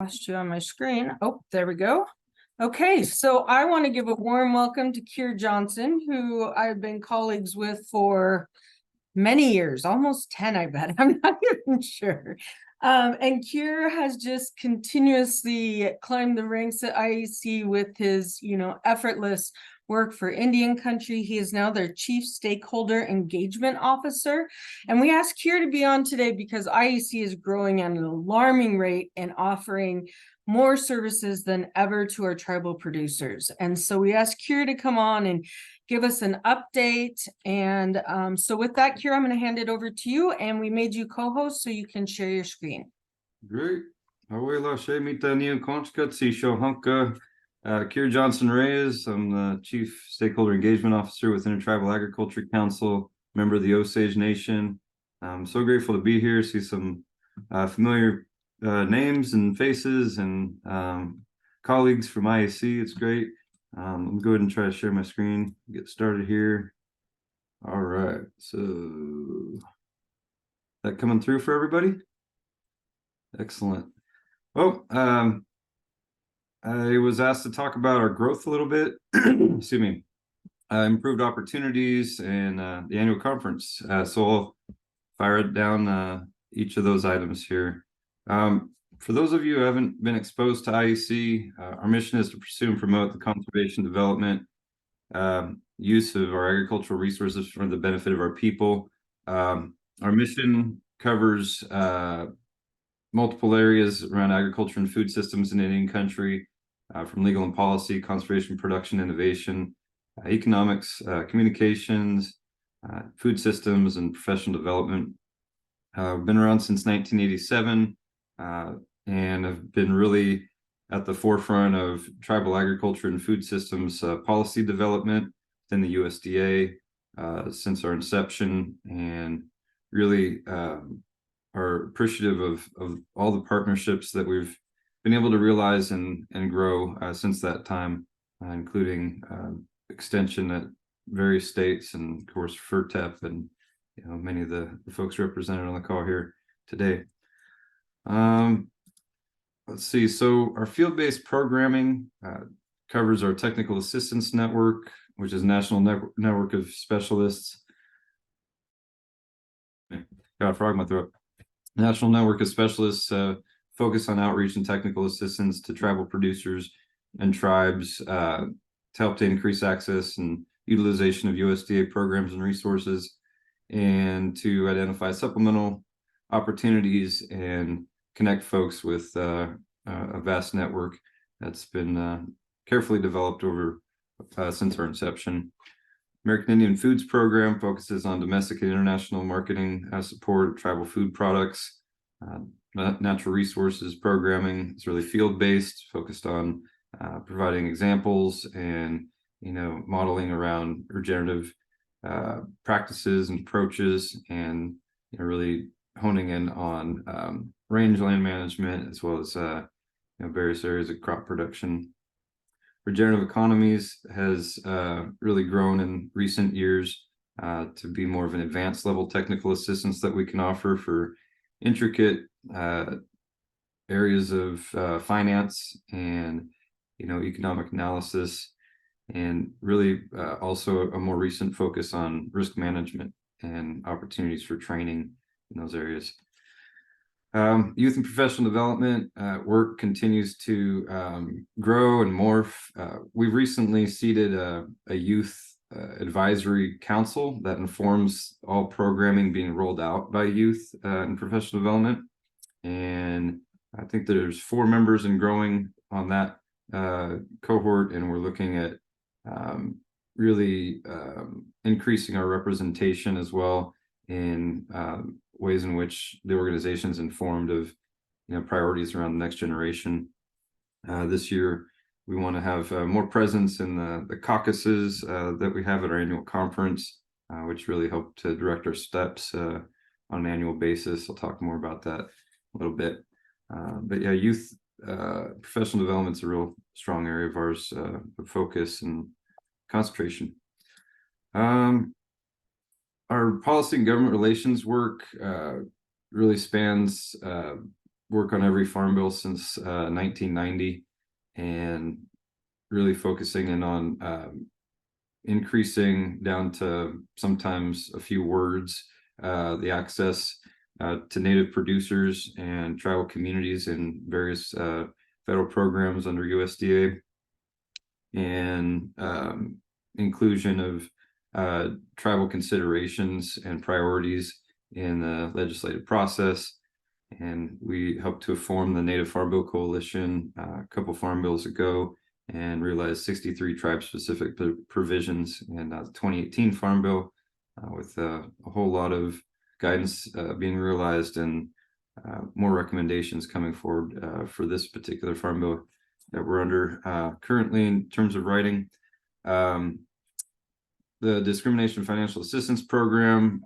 Lost you on my screen. Oh, there we go. Okay, so I want to give a warm welcome to Keir Johnson, who I've been colleagues with for many years, almost 10, I bet. I'm not even sure. And Keir has just continuously climbed the ranks at IEC with his, effortless work for Indian country. He is now their chief stakeholder engagement officer. And we asked Keir to be on today because IEC is growing at an alarming rate and offering more services than ever to our tribal producers. And so we asked Keir to come on and give us an update. And so with that, Keir, I'm going to hand it over to you. And we made you co-host so you can share your screen. Great. Awela Shemita Nian Konchka Tsisho Hunka. Keir Johnson Reyes. I'm the Chief Stakeholder Engagement Officer with Intertribal Agriculture Council, member of the Osage Nation. I'm so grateful to be here, see some familiar names and faces and colleagues from IAC. It's great. Let me go ahead and try to share my screen, get started here. All right, so that coming through for everybody? Excellent. Well, I was asked to talk about our growth a little bit, excuse me, improved opportunities and the annual conference. So I'll fire it down each of those items here. For those of you who haven't been exposed to IEC, our mission is to pursue and promote the conservation, development, use of our agricultural resources for the benefit of our people. Our mission covers multiple areas around agriculture and food systems in Indian country, from legal and policy, conservation, production, innovation, economics, communications, food systems, and professional development. We've been around since 1987 and have been really at the forefront of tribal agriculture and food systems policy development within the USDA since our inception, and really are appreciative of all the partnerships that we've been able to realize and grow since that time, including extension at various states and of course FERTEP and many of the folks represented on the call here today. Let's see, so our field-based programming covers our technical assistance network, which is a national network of specialists. Got a frog in my throat. National network of specialists focus on outreach and technical assistance to tribal producers and tribes to help to increase access and utilization of USDA programs and resources, and to identify supplemental opportunities and connect folks with a vast network that's been carefully developed over since our inception. American Indian Foods Program focuses on domestic and international marketing support of tribal food products. Natural resources programming is really field-based, focused on providing examples and modeling around regenerative practices and approaches, and really honing in on rangeland management as well as various areas of crop production. Regenerative economies has really grown in recent years to be more of an advanced level technical assistance that we can offer for intricate areas of finance and economic analysis, and really also a more recent focus on risk management and opportunities for training in those areas. Youth and professional development work continues to grow and morph. We've recently seeded a youth advisory council that informs all programming being rolled out by youth and professional development. And I think there's 4 members and growing on that cohort, and we're looking at really increasing our representation as well in ways in which the organization is informed of priorities around the next generation. This year we want to have more presence in the caucuses that we have at our annual conference, which really help to direct our steps on an annual basis. I'll talk more about that a little bit, but yeah, youth professional development is a real strong area of ours of focus and concentration. Our policy and government relations work really spans work on every farm bill since 1990, and really focusing in on increasing down to sometimes a few words the access to native producers and tribal communities in various federal programs under USDA, and inclusion of tribal considerations and priorities in the legislative process. And we helped to form the Native Farm Bill Coalition a couple farm bills ago, and realized 63 tribe-specific provisions in the 2018 Farm Bill, with a whole lot of guidance being realized, and more recommendations coming forward for this particular Farm Bill that we're under currently in terms of writing. The Discrimination Financial Assistance Program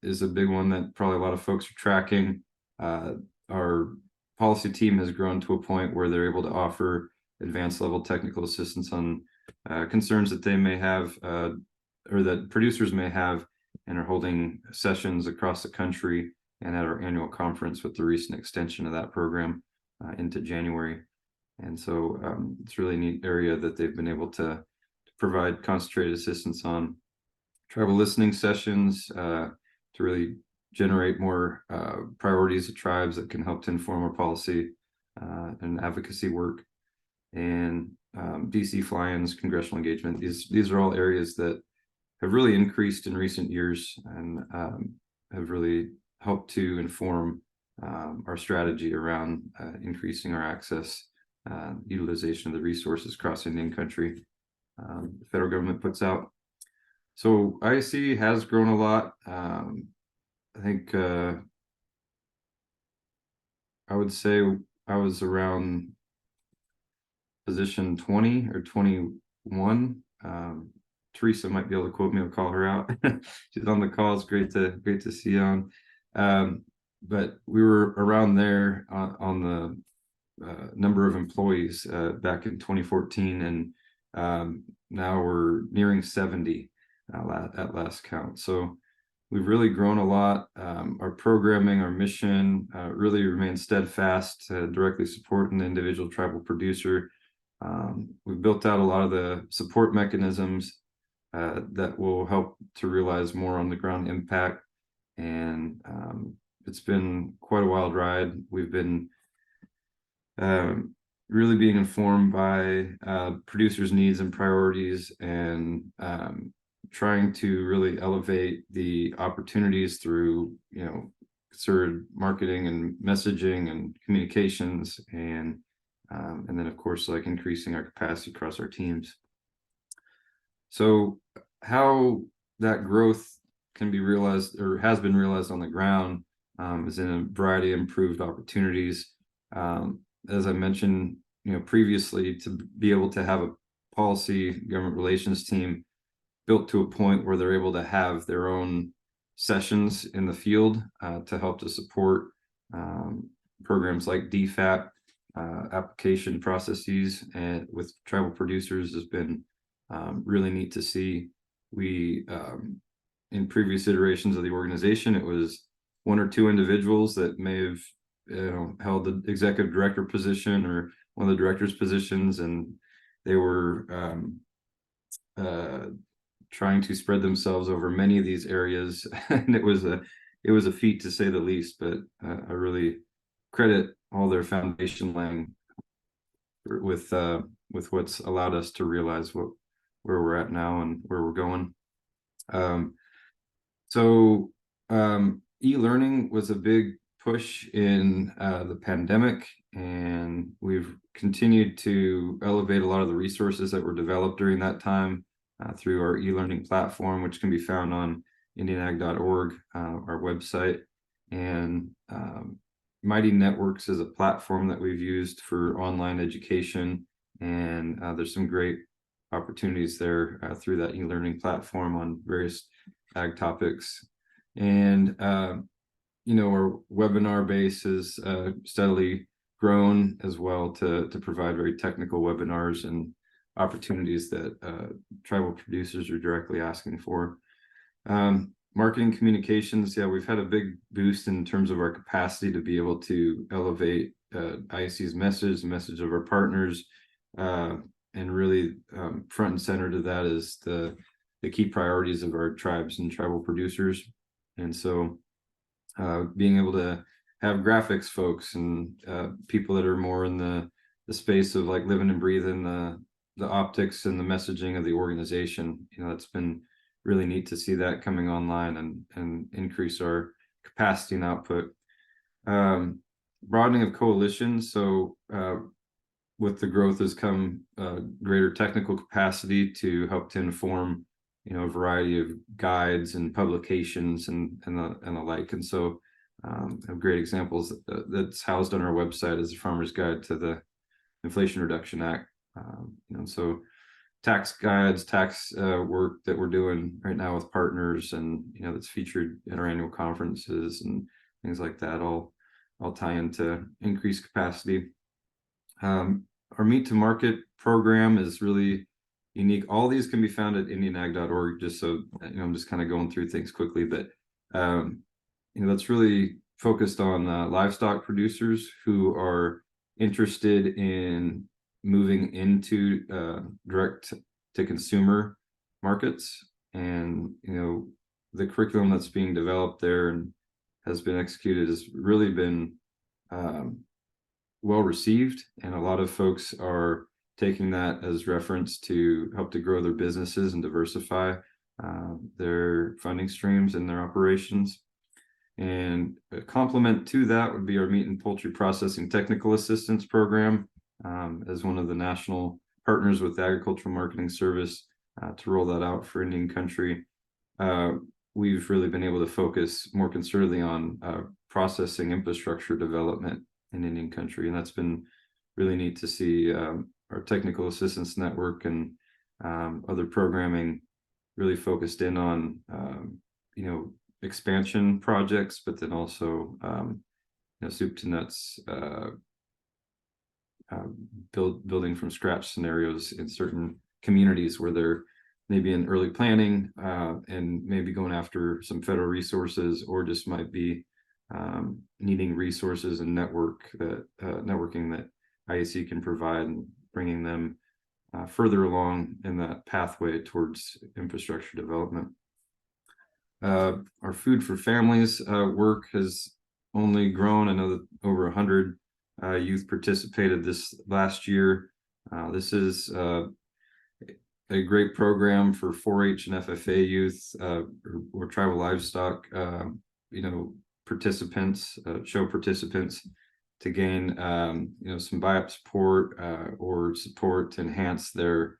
is a big one that probably a lot of folks are tracking. Our policy team has grown to a point where they're able to offer advanced level technical assistance on concerns that they may have, or that producers may have, and are holding sessions across the country and at our annual conference with the recent extension of that program into January. And so it's a really neat area that they've been able to provide concentrated assistance on. Tribal listening sessions to really generate more priorities of tribes that can help to inform our policy and advocacy work. And DC fly-ins, congressional engagement. These are all areas that have really increased in recent years, and have really helped to inform our strategy around increasing our access, utilization of the resources across Indian country the federal government puts out. So IC has grown a lot. I think I would say I was around position 20 or 21. Teresa might be able to quote me. I'll call her out. She's on the call. It's great to see you on. But we were around there on the number of employees back in 2014, and now we're nearing 70 at last count. So we've really grown a lot. Our programming, our mission really remains steadfast to directly supporting the individual tribal producer. We've built out a lot of the support mechanisms that will help to realize more on the ground impact. And it's been quite a wild ride. We've been really being informed by producers' needs and priorities, and trying to really elevate the opportunities through, concerted marketing and messaging and communications, and then of course, like, increasing our capacity across our teams. So how that growth can be realized, or has been realized on the ground, is in a variety of improved opportunities. As I mentioned, previously, to be able to have a policy government relations team built to a point where they're able to have their own sessions in the field to help to support programs like DFAT, application processes, and with tribal producers has been really neat to see. We in previous iterations of the organization, it was one or two individuals that may have held the executive director position or one of the director's positions, and they were trying to spread themselves over many of these areas. And it was a feat, to say the least, but I really credit all their foundation laying with what's allowed us to realize where we're at now and where we're going. So e-learning was a big push in the pandemic, and we've continued to elevate a lot of the resources that were developed during that time through our e-learning platform, which can be found on indianag.org, our website. And Mighty Networks is a platform that we've used for online education, and there's some great opportunities there through that e-learning platform on various ag topics. And our webinar base has steadily grown as well to provide very technical webinars and opportunities that tribal producers are directly asking for. marketing communications, yeah, we've had a big boost in terms of our capacity to be able to elevate IAC's message, the message of our partners, and really front and center to that is the key priorities of our tribes and tribal producers. And so being able to have graphics folks and people that are more in the space of like living and breathing the optics and the messaging of the organization, it's been really neat to see that coming online and increase our capacity and output. Broadening of coalitions. So with the growth has come greater technical capacity to help to inform, a variety of guides and publications and the like. And so have great examples that's housed on our website as a farmer's guide to the Inflation Reduction Act. So tax guides, tax work that we're doing right now with partners, and that's featured at our annual conferences and things like that. All tie into increased capacity. Our meat to market program is really unique. All these can be found at indianag.org. Just so I'm just kind of going through things quickly, but that's really focused on livestock producers who are interested in moving into direct to consumer markets. And the curriculum that's being developed there and has been executed has really been well received, and a lot of folks are taking that as reference to help to grow their businesses and diversify their funding streams and their operations. And a complement to that would be our meat and poultry processing technical assistance program, as one of the national partners with the Agricultural Marketing Service to roll that out for Indian country. We've really been able to focus more concertedly on processing infrastructure development in Indian country, and that's been really neat to see our technical assistance network and other programming really focused in on expansion projects, but then also soup to nuts building from scratch scenarios in certain communities where they're maybe in early planning and maybe going after some federal resources, or just might be needing resources and networking that IAC can provide, and bringing them further along in that pathway towards infrastructure development. Our Food for Families work has only grown. I know that over 100 youth participated this last year. This is a great program for 4-H and FFA youth or tribal livestock, participants, show participants, to gain, some buy-up support or support to enhance their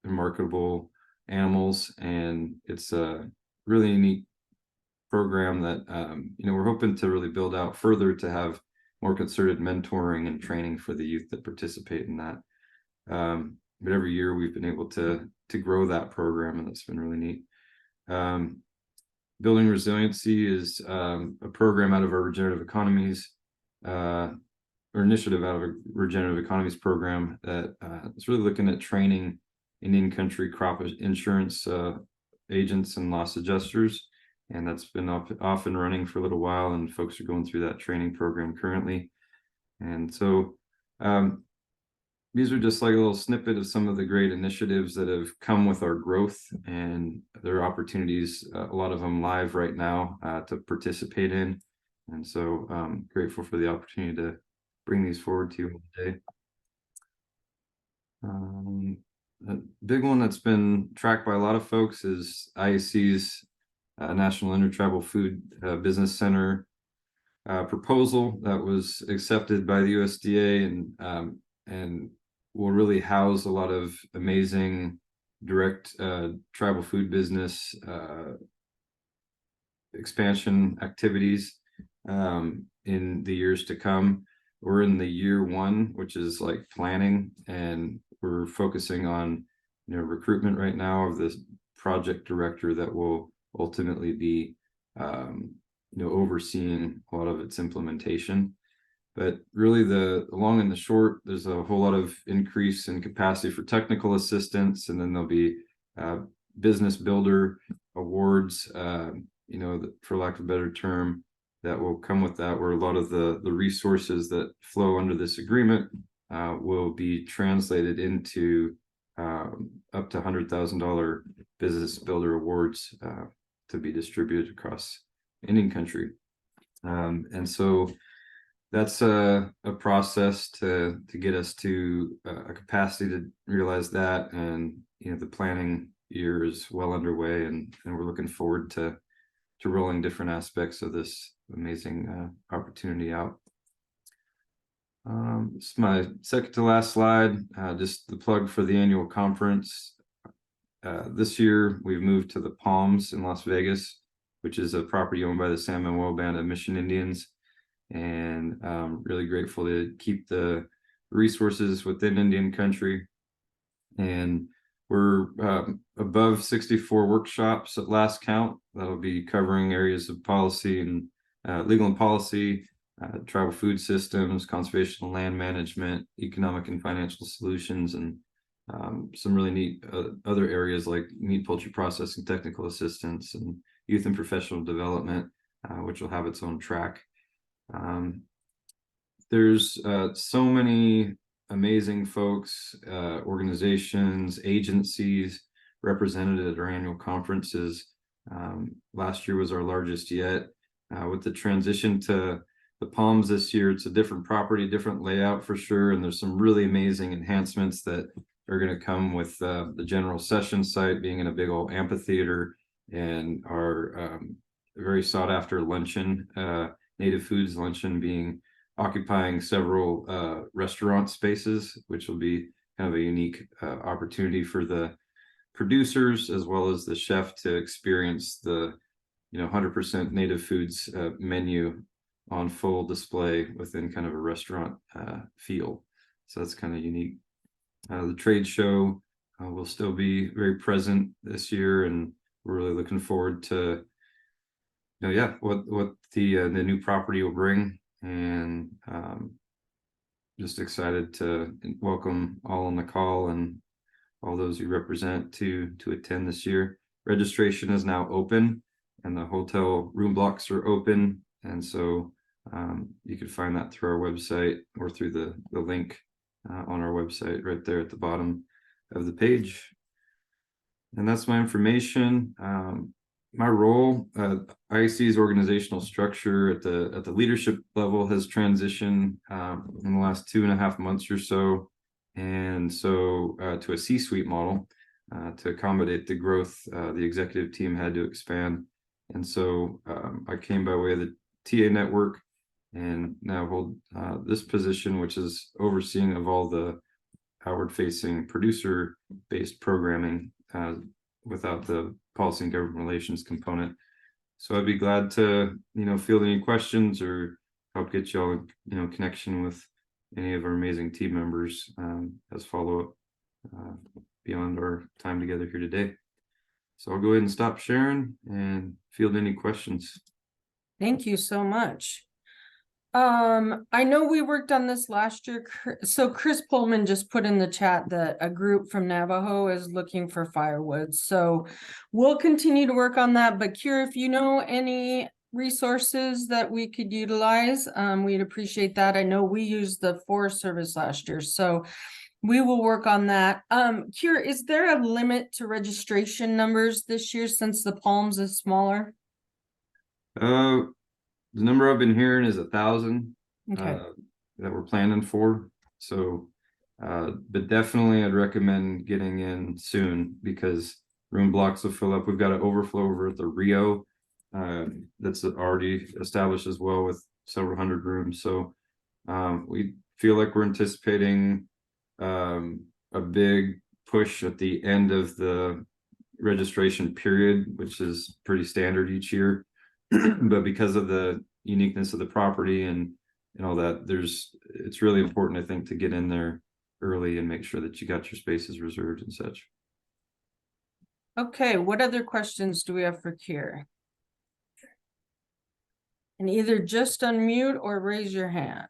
remarkable animals. And it's a really neat program that, we're hoping to really build out further to have more concerted mentoring and training for the youth that participate in that. But every year we've been able to grow that program, and that's been really neat. Building Resiliency is a program out of our regenerative economies, or initiative out of a regenerative economies program that is really looking at training Indian country crop insurance agents and loss adjusters. And that's been off and running for a little while, and folks are going through that training program currently. And so these are just like a little snippet of some of the great initiatives that have come with our growth, and there are opportunities, a lot of them live right now to participate in. And so grateful for the opportunity to bring these forward to you today. A big one that's been tracked by a lot of folks is IAC's National Intertribal Food Business Center proposal that was accepted by the USDA, and will really house a lot of amazing direct tribal food business expansion activities in the years to come. We're in the year one, which is like planning, and we're focusing on recruitment right now of this project director that will ultimately be overseeing a lot of its implementation. But really the long and the short, there's a whole lot of increase in capacity for technical assistance, and then there'll be business builder awards, you know, for lack of a better term, that will come with that, where a lot of the resources that flow under this agreement will be translated into up to $100,000 business builder awards to be distributed across Indian country. And so that's a process to get us to a capacity to realize that. And, you know, the planning year is well underway, and we're looking forward to rolling different aspects of this amazing opportunity out. This is my second to last slide, just the plug for the annual conference. This year we've moved to the Palms in Las Vegas, which is a property owned by the San Manuel Band of Mission Indians, and really grateful to keep the resources within Indian country. And we're above 64 workshops at last count. That'll be covering areas of policy and legal and policy, tribal food systems, conservation and land management, economic and financial solutions, and some really neat other areas like meat, poultry processing, technical assistance, and youth and professional development, which will have its own track. There's so many amazing folks, organizations, agencies represented at our annual conferences. Last year was our largest yet. With the transition to the Palms this year, it's a different property, different layout for sure, and there's some really amazing enhancements that are going to come with the general session site being in a big old amphitheater, and our very sought after luncheon, native foods luncheon, being occupying several restaurant spaces, which will be kind of a unique opportunity for the producers as well as the chef to experience the 100% native foods menu on full display within kind of a restaurant feel. So that's kind of unique. The trade show will still be very present this year, and we're really looking forward to what the new property will bring, and just excited to welcome all on the call and all those you represent to attend this year. Registration is now open, and the hotel room blocks are open, and so you can find that through our website or through the link on our website right there at the bottom of the page. And that's my information. My role, IAC's organizational structure at the leadership level has transitioned in the last 2.5 months or so, and so to a C-suite model to accommodate the growth. The executive team had to expand, and so I came by way of the TA network, and now hold this position, which is overseeing of all the outward-facing producer-based programming without the policy and government relations component. So I'd be glad to field any questions or help get y'all connection with any of our amazing team members as follow-up beyond our time together here today. So I'll go ahead and stop sharing and field any questions. Thank you so much. I know we worked on this last year. So Chris Pullman just put in the chat that a group from Navajo is looking for firewood. So we'll continue to work on that. But Keir, if you know any resources that we could utilize, we'd appreciate that. I know we used the Forest Service last year, so we will work on that. Keir, is there a limit to registration numbers this year since the Palms is smaller? The number I've been hearing is 1,000 Okay. that we're planning for. So, but definitely I'd recommend getting in soon, because room blocks will fill up. We've got an overflow over at the Rio that's already established as well with several hundred rooms. So we feel like we're anticipating a big push at the end of the registration period, which is pretty standard each year. But because of the uniqueness of the property and all that, it's really important, I think, to get in there early and make sure that you got your spaces reserved and such. Okay, what other questions do we have for Keir? And either just unmute or raise your hand.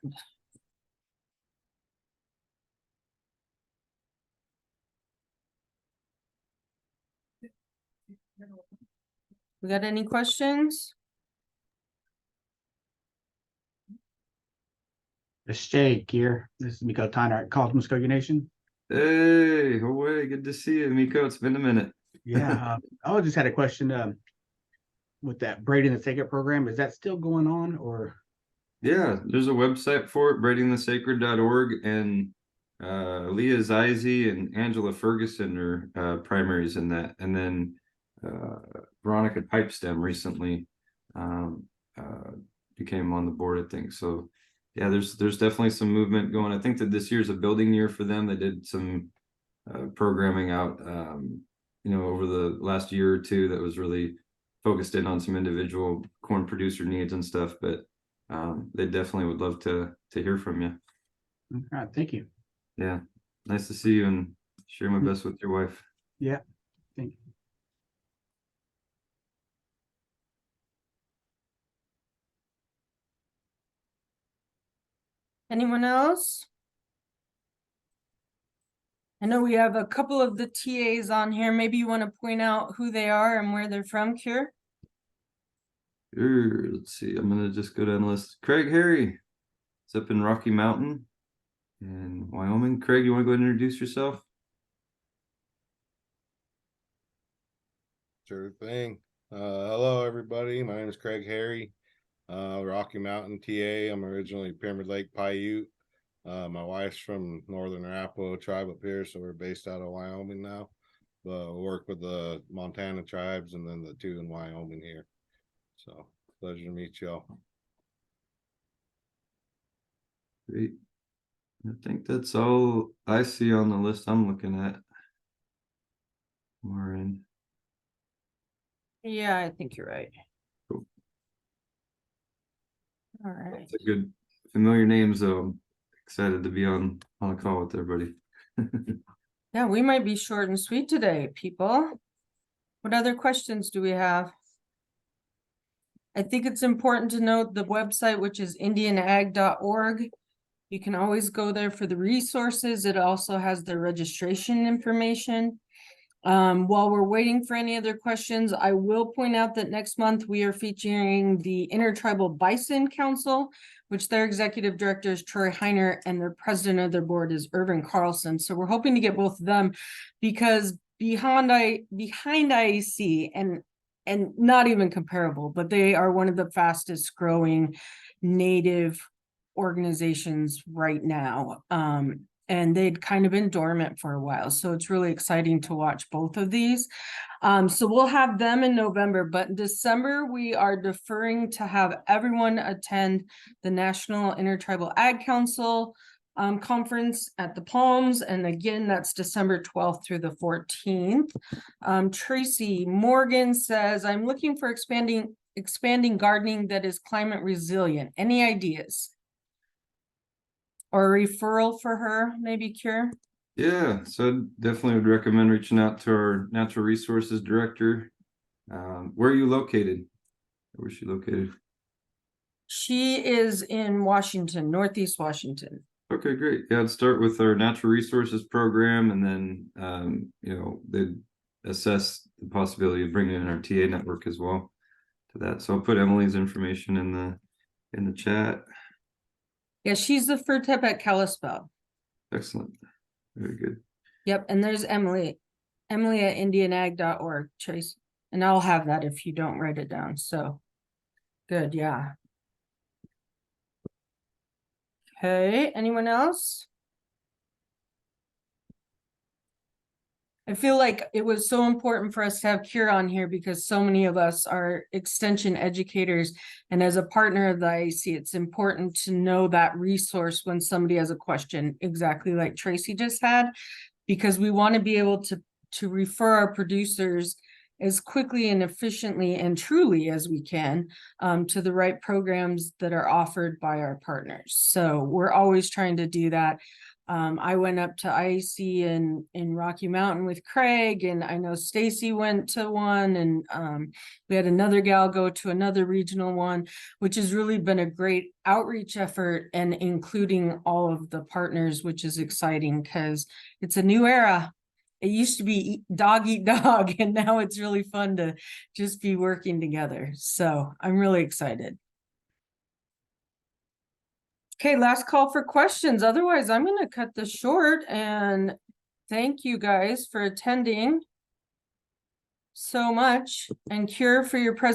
We got any questions? It's Jay, Keir. This is Miko Tyner at College Muskogee Nation. Hey, away. Good to see you, Miko. It's been a minute. Yeah, I just had a question with that Braiding the Sacred program. Is that still going on, or? Yeah, there's a website for it, braidingthesacred.org, and Leah Zeise and Angela Ferguson are primaries in that, and then Veronica Pipestem recently um, became on the board, I think. So yeah, there's definitely some movement going. I think that this year's a building year for them. They did some programming out over the last year or two that was really focused in on some individual corn producer needs and stuff, but they definitely would love to hear from you. All right, thank you. Yeah, nice to see you and share my best with your wife. Yeah, thank you. Anyone else? I know we have a couple of the TAs on here. Maybe you want to point out who they are and where they're from, Keir? Sure, let's see. I'm gonna just go down the list. Craig Harry, it's up in Rocky Mountain in Wyoming. Craig, you want to go ahead and introduce yourself? Sure thing. Hello, everybody. My name is Craig Harry, Rocky Mountain, TA. I'm originally Pyramid Lake Paiute. My wife's from Northern Arapaho tribe up here, so we're based out of Wyoming now. But we work with the Montana tribes and then the two in Wyoming here. So pleasure to meet y'all. Great. I think that's all I see on the list I'm looking at. Maureen. Yeah, I think you're right. Cool. All right. That's a good familiar name, so I'm excited to be on a call with everybody. Yeah, we might be short and sweet today, people. What other questions do we have? I think it's important to note the website, which is indianag.org. You can always go there for the resources. It also has the registration information. While we're waiting for any other questions, I will point out that next month we are featuring the Intertribal Bison Council, which their executive director is Troy Heiner and their president of their board is Irvin Carlson. So we're hoping to get both of them because behind IEC and not even comparable, but they are one of the fastest growing native organizations right now. And they'd kind of been dormant for a while. So it's really exciting to watch both of these. So we'll have them in November, but in December, we are deferring to have everyone attend the National Intertribal Ag Council conference at the Palms. And again, that's December 12th through the 14th. Tracy Morgan says, I'm looking for expanding gardening that is climate resilient. Any ideas? Or a referral for her, maybe, Keir? Yeah, so I definitely would recommend reaching out to our natural resources director. Where are you located? Where's she located? She is in Washington, Northeast Washington. Okay, great. Yeah, I'd start with our natural resources program, and then they'd assess the possibility of bringing in our TA network as well to that. So I'll put Emily's information in the chat. Yeah, she's the FERTEP at Kalispell. Excellent. Very good. Yep, and there's Emily at indianag.org, Trace. And I'll have that if you don't write it down. So good, yeah. Okay, anyone else? I feel like it was so important for us to have Keir on here because so many of us are extension educators. And as a partner of the IEC, it's important to know that resource when somebody has a question, exactly like Tracy just had, because we want to be able to refer our producers as quickly and efficiently and truly as we can to the right programs that are offered by our partners. So we're always trying to do that. I went up to IEC in Rocky Mountain with Craig, and I know Stacy went to one, and we had another gal go to another regional one, which has really been a great outreach effort and including all of the partners, which is exciting because it's a new era it used to be dog eat dog, and now it's really fun to just be working together. So I'm really excited. Okay, last call for questions. Otherwise, I'm going to cut this short and thank you guys for attending so much, and Keir for your presentation.